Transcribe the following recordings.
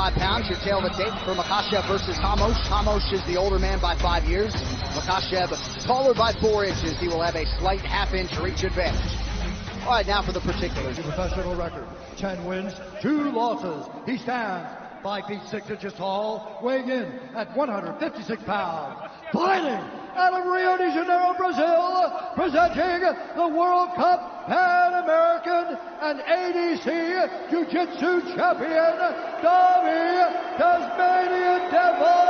155 pounds. Your tail of the tape for Makhachev versus Hamosh. Hamosh is the older man by 5 years. Makhachev taller by 4 inches. He will have a slight half-inch reach advantage. All right, now for the particulars. Professional record, 10 wins, 2 losses. He stands 5 feet 6 inches tall, weighing in at 156 pounds. Fighting out of Rio de Janeiro, Brazil, presenting the World Cup Pan American and ADC Jiu-Jitsu champion, Tommy Tasmanian Devil.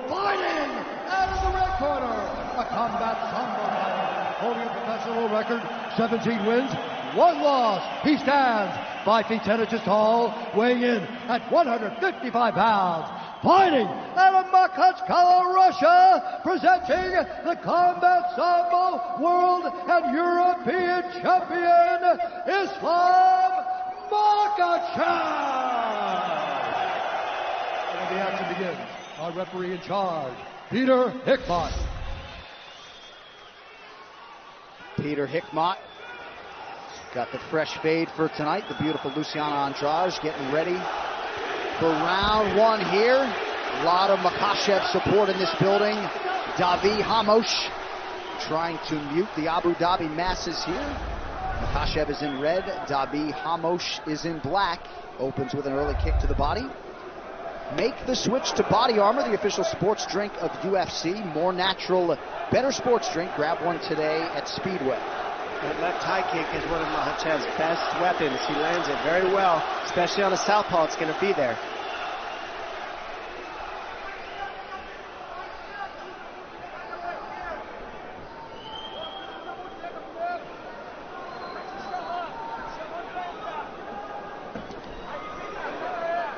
Fighting out of the red corner, a combat sambo fighter, holding a professional record, 17 wins, 1 loss. He stands 5 feet 10 inches tall, weighing in at 155 pounds. Fighting out of Machachkala, Russia, presenting the Combat Sambo World and European Champion, Ислам Mахачkala. And the action begins. Our referee in charge, Peter Hickmott. Peter Hickmott got the fresh fade for tonight. The beautiful Luciana Andrade getting ready for round 1 here. A lot of Makhachev support in this building. Davi Hamosh trying to mute the Abu Dhabi masses here. Makhachev is in red. Davi Hamosh is in black. Opens with an early kick to the body. Make the switch to Body Armor, the official sports drink of UFC. More natural, better sports drink. Grab one today at Speedway. That left high kick is one of Makhachev's best weapons. He lands it very well, especially on a southpaw. It's going to be there.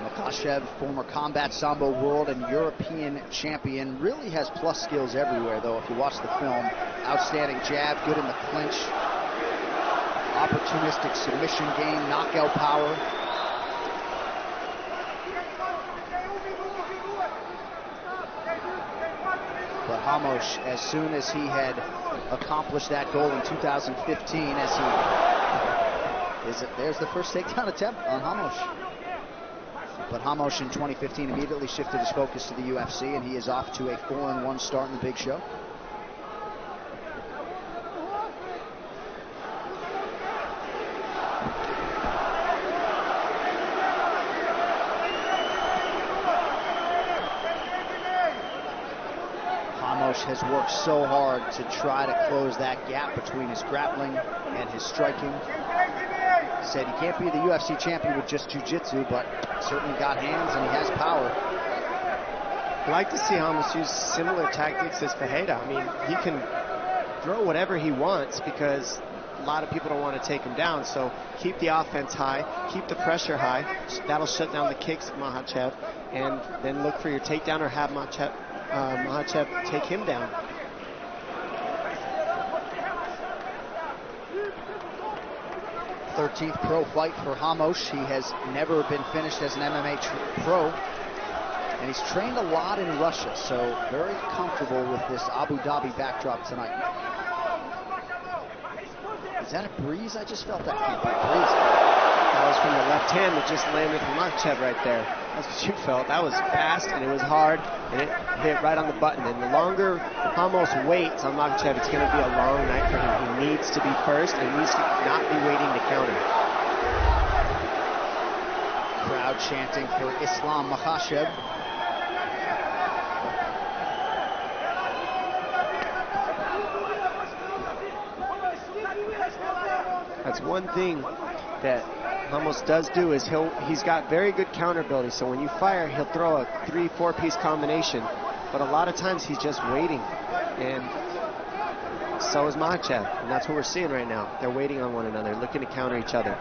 Makhachev, former Combat Sambo World and European champion, really has plus skills everywhere, though, if you watch the film. Outstanding jab, good in the clinch. Opportunistic submission game, knockout power. But Hamosh, as soon as he had accomplished that goal in 2015, there's the first takedown attempt on Hamosh. But Hamosh in 2015 immediately shifted his focus to the UFC, and he is off to a 4-1 start in the big show. Hamosh has worked so hard to try to close that gap between his grappling and his striking. Said he can't be the UFC champion with just jiu-jitsu, but certainly got hands and he has power. I like to see Hamosh use similar tactics as Fajeda. I mean, he can throw whatever he wants because a lot of people don't want to take him down. So keep the offense high, keep the pressure high. That'll shut down the kicks of Makhachev, and then look for your takedown or have Makhachev take him down. The 13th pro fight for Hamosh. He has never been finished as an MMA pro, and he's trained a lot in Russia, so very comfortable with this Abu Dhabi backdrop tonight. Is that a breeze? I just felt that can't be a breeze. That was from the left hand that just landed from Makhachev right there. That's what you felt. That was fast and it was hard and it hit right on the button. And the longer Hamosh waits on Makhachev, it's going to be a long night for him. He needs to be first and needs to not be waiting to counter. Crowd chanting for Ислам Mахачкала. That's one thing that Hamosh does do is he's got very good counter ability. So when you fire, he'll throw a 3-4 piece combination. But a lot of times he's just waiting. And so is Makhachev. And that's what we're seeing right now. They're waiting on one another, looking to counter each other.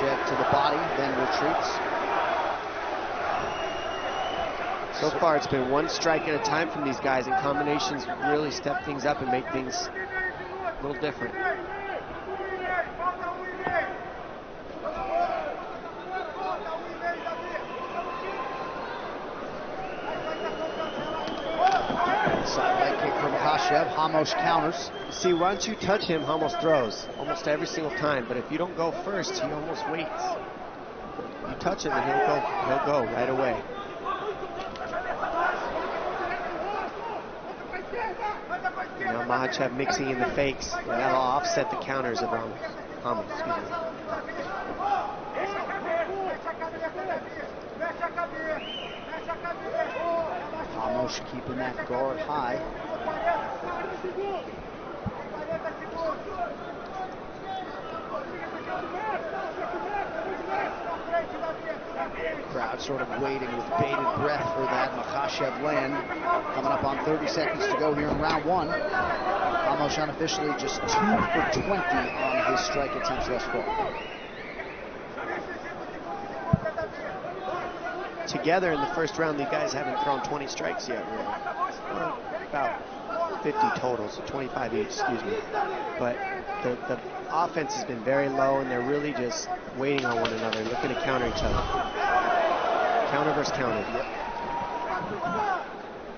To the body, then retreats. So far, it's been one strike at a time from these guys, and combinations really step things up and make things a little different. Hamosh counters. See, once you touch him, Hamosh throws almost every single time. But if you don't go first, he almost waits. You touch him and he'll go right away. Now Makhachev mixing in the fakes. And that'll offset the counters of Hamosh. Excuse me. Hamosh keeping that guard high. Crowd sort of waiting with bated breath for that Makhachev land. Coming up on 30 seconds to go here in round one. Hamosh unofficially just 2 for 20 on his strike attempts thus far. Together in the first round, these guys haven't thrown 20 strikes yet, really. Well, about 50 total, so 25 each, excuse me. But the offense has been very low, and they're really just waiting on one another, looking to counter each other. Counter versus counter. Yep.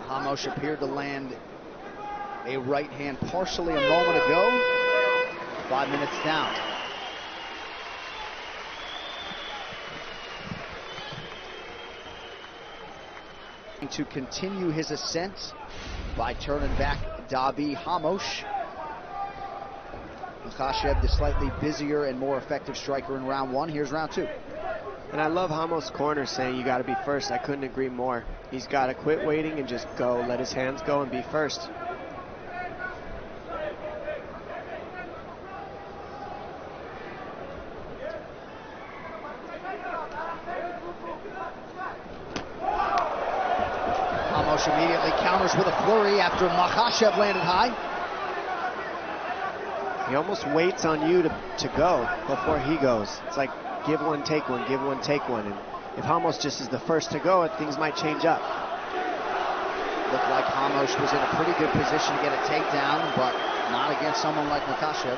Hamosh appeared to land a right hand partially a moment ago. 5 minutes down. To continue his ascent by turning back Dabi Hamosh. Makhachev, the slightly busier and more effective striker in round one. Here's round two. And I love Hamosh's corner saying you got to be first. I couldn't agree more. He's got to quit waiting and just go. Let his hands go and be first. Hamosh immediately counters with a flurry after Makhachev landed high. He almost waits on you to go before he goes. It's like give one, take one, give one, take one. And if Hamosh just is the first to go, things might change up. Looked like Hamosh was in a pretty good position to get a takedown, but not against someone like Makhachev.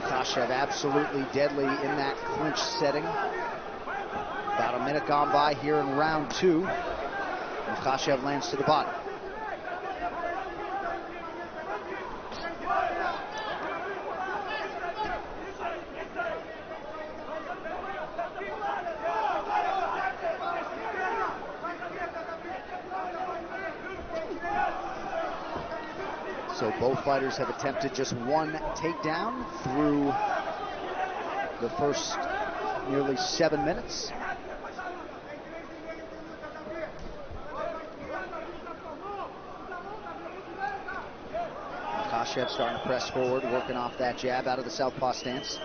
Makhachev absolutely deadly in that clinch setting. About a minute gone by here in round two. Makhachev lands to the bottom. So both fighters have attempted just one takedown through the first nearly 7 minutes. Makhachev starting to press forward, working off that jab out of the southpaw stance.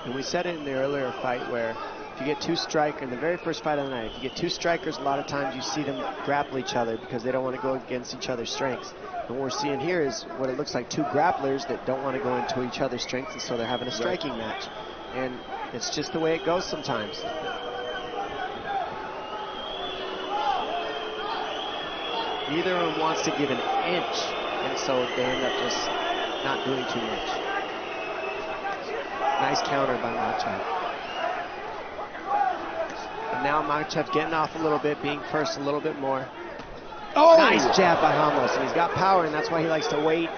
And we said it in the earlier fight where if you get two strikers, in the very first fight of the night, if you get two strikers, a lot of times you see them grapple each other because they don't want to go against each other's strengths. And what we're seeing here is what it looks like two grapplers that don't want to go into each other's strengths, and so they're having a striking match. And it's just the way it goes sometimes. Neither of them wants to give an inch, and so they end up just not doing too much. Nice counter by Makhachev. And now Makhachev getting off a little bit, being first a little bit more. Oh! Nice jab by Hamosh, and he's got power, and that's why he likes to wait.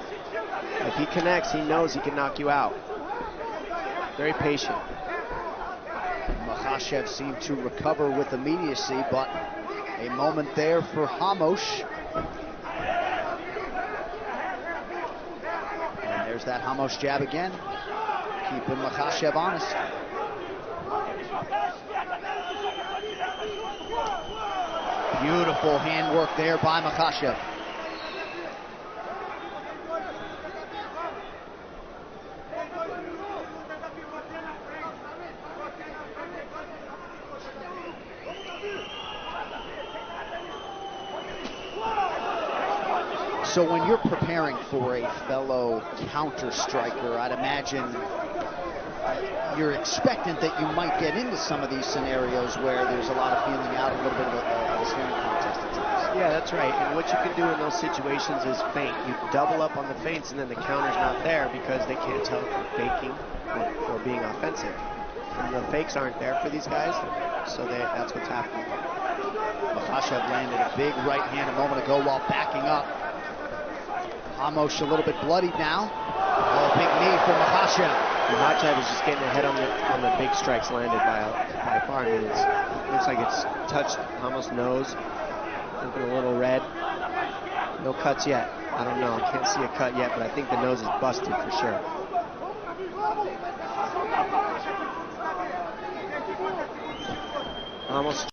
If he connects, he knows he can knock you out. Very patient. Makhachev seemed to recover with immediacy, but a moment there for Hamosh. And there's that Hamosh jab again, keeping Makhachev honest. Beautiful handwork there by Makhachev. So when you're preparing for a fellow counter striker, I'd imagine you're expectant that you might get into some of these scenarios where there's a lot of feeling out, a little bit of a staring contest at times. Yeah, that's right. And what you can do in those situations is feint. You double up on the feints, and then the counter's not there because they can't tell if you're faking or being offensive. And the fakes aren't there for these guys, so that's what's happening. Makhachev landed a big right hand a moment ago while backing up. Ramos a little bit bloodied now. Oh, big knee for Makhachev. Makhachev is just getting ahead on the big strikes landed by far. I mean, it looks like it's touched Ramos' nose. Looking a little red. No cuts yet. I don't know. I can't see a cut yet, but I think the nose is busted for sure. Ramos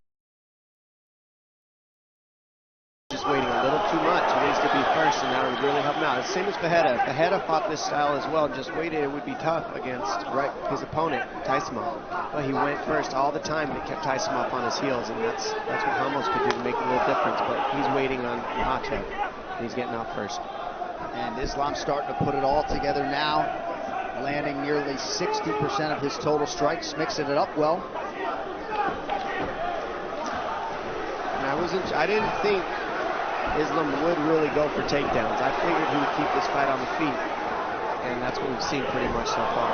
just waiting a little too much. He needs to be first, and that would really help him out. Same as Fajeda. Fajeda fought this style as well, just waited. It would be tough against his opponent, Taisimov. But he went first all the time, and it kept Taisimov on his heels, and that's what Ramos could do to make a little difference. But he's waiting on Makhachev, and he's getting out first. And Islam's starting to put it all together now, landing nearly 60% of his total strikes, mixing it up well. And I didn't think Islam would really go for takedowns. I figured he would keep this fight on the feet, and that's what we've seen pretty much so far.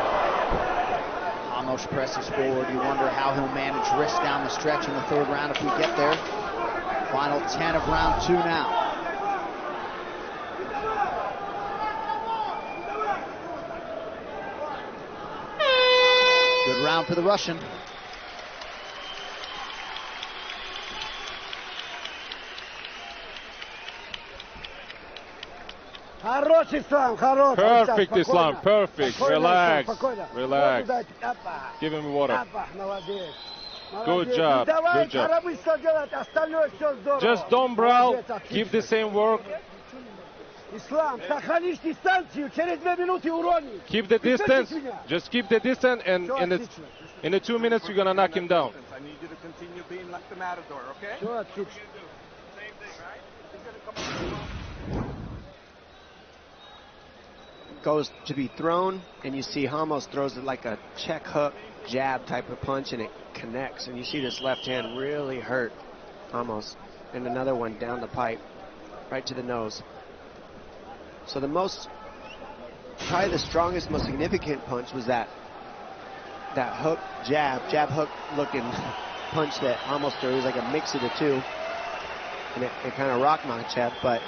Ramos presses forward. You wonder how he'll manage wrist down the stretch in the third round if we get there. Final 10 of round 2 now. Good round for the Russian. Perfect, Islam, perfect. Relax, relax. Give him water. Good job, good job. Just don't brawl, give the same work. Keep the distance, just keep the distance, and in the 2 minutes you're gonna knock him down. I need you to continue being like the Matador, okay? Goes to be thrown, and you see Ramos throws it like a check hook jab type of punch, and it connects, and you see this left hand really hurt Ramos, and another one down the pipe right to the nose. So probably the strongest, most significant punch was that hook jab hook looking punch that Ramos threw. It was like a mix of the two, and it kind of rocked Makhachev, but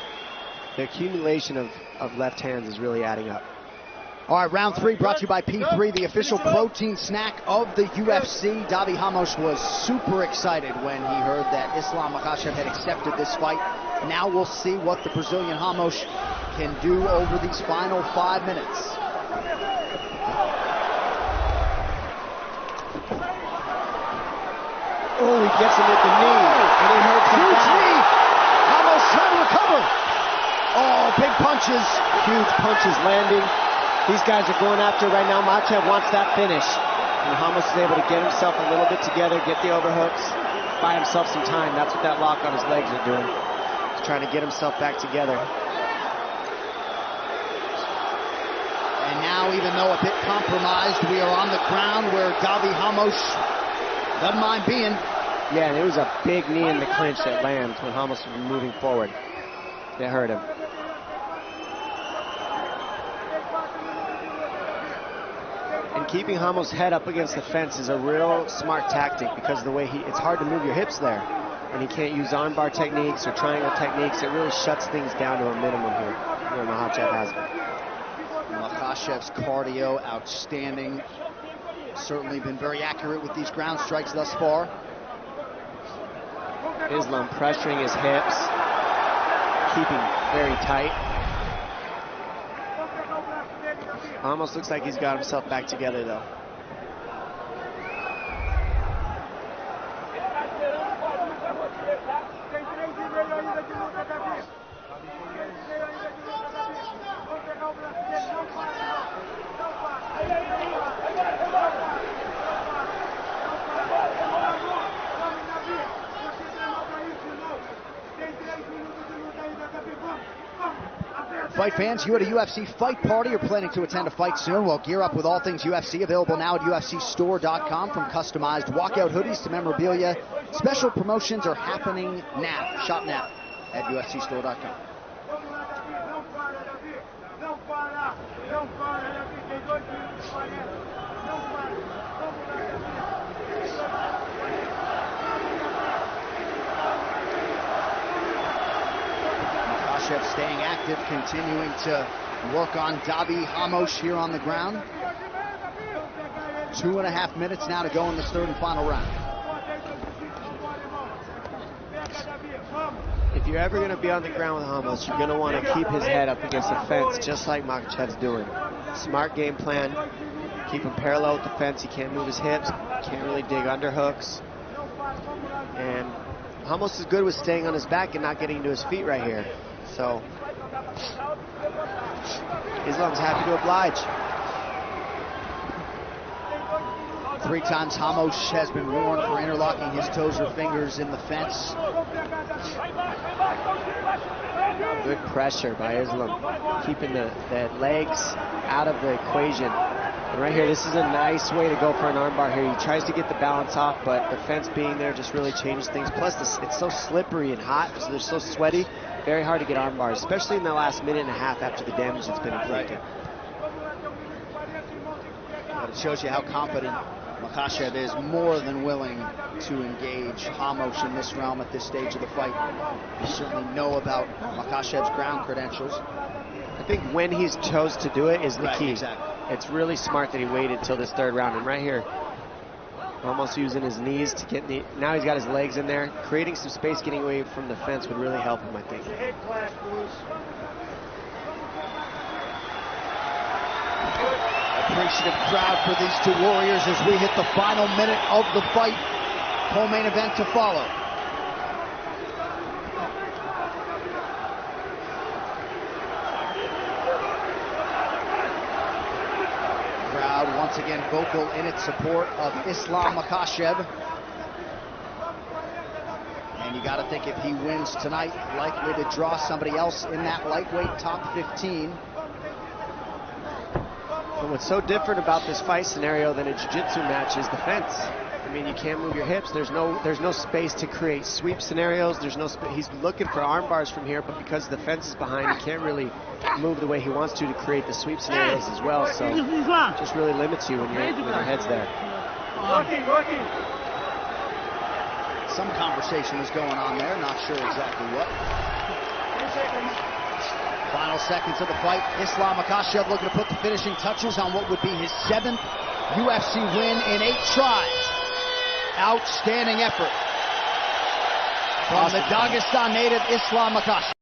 the accumulation of left hands is really adding up. All right, round 3 brought to you by P3, the official protein snack of the UFC. Davi Ramos was super excited when he heard that Islam Makhachev had accepted this fight. Now we'll see what the Brazilian Ramos can do over these final 5 minutes. Oh, he gets him with the knee, and he hurts him. Huge knee! Ramos trying to recover. Oh, big punches. Huge punches landing. These guys are going after it right now. Makhachev wants that finish. And Ramos is able to get himself a little bit together, get the overhooks, buy himself some time. That's what that lock on his legs are doing. He's trying to get himself back together. And now, even though a bit compromised, we are on the ground where Davi Ramos doesn't mind being. Yeah, and it was a big knee in the clinch that lands when Ramos was moving forward. It hurt him. And keeping Ramos' head up against the fence is a real smart tactic because of the way it's hard to move your hips there. And he can't use armbar techniques or triangle techniques. It really shuts things down to a minimum here, where Makhachev has it. Makhachev's cardio outstanding. Certainly been very accurate with these ground strikes thus far. Islam pressuring his hips, keeping very tight. Almost looks like he's got himself back together, though. Fight fans, you at a UFC fight party or planning to attend a fight soon? Well, gear up with all things UFC, available now at UFCstore.com. From customized walkout hoodies to memorabilia, special promotions are happening now. Shop now at UFCstore.com. Makhachev staying active, continuing to work on Davi Hamosh here on the ground. 2.5 minutes now to go in this third and final round. If you're ever going to be on the ground with Hamosh, you're going to want to keep his head up against the fence, just like Makhachev's doing. Smart game plan. Keep him parallel with the fence. He can't move his hips. Can't really dig underhooks. And Hamosh is good with staying on his back and not getting to his feet right here. So Islam's happy to oblige. 3 times Hamosh has been warned for interlocking his toes or fingers in the fence. Good pressure by Islam, keeping the legs out of the equation. And right here, this is a nice way to go for an armbar here. He tries to get the balance off, but the fence being there just really changes things. Plus, it's so slippery and hot, so they're so sweaty. Very hard to get arm bars, especially in the last minute and a half after the damage that's been inflicted. But it shows you how confident Makhachev is, more than willing to engage Hamosh in this realm at this stage of the fight. You certainly know about Makhachev's ground credentials. I think when he's chose to do it is the key. Exactly. It's really smart that he waited till this third round. And right here, almost using his knees to get now he's got his legs in there. Creating some space, getting away from the fence would really help him, I think. Appreciative crowd for these two warriors as we hit the final minute of the fight. Co-main event to follow. Crowd once again vocal in its support of Isslam Makhachev. And you got to think if he wins tonight, likely to draw somebody else in that lightweight top 15. But what's so different about this fight scenario than a jiu-jitsu match is the fence. I mean, you can't move your hips. There's no space to create sweep scenarios. He's looking for arm bars from here, but because the fence is behind, he can't really move the way he wants to create the sweep scenarios as well. So it just really limits you when your head's there. Some conversation is going on there, not sure exactly what. Final seconds of the fight. Isslam Makhachev looking to put the finishing touches on what would be his 7th UFC win in 8 tries. Outstanding effort from the Dagestan native Isslam Makhachev.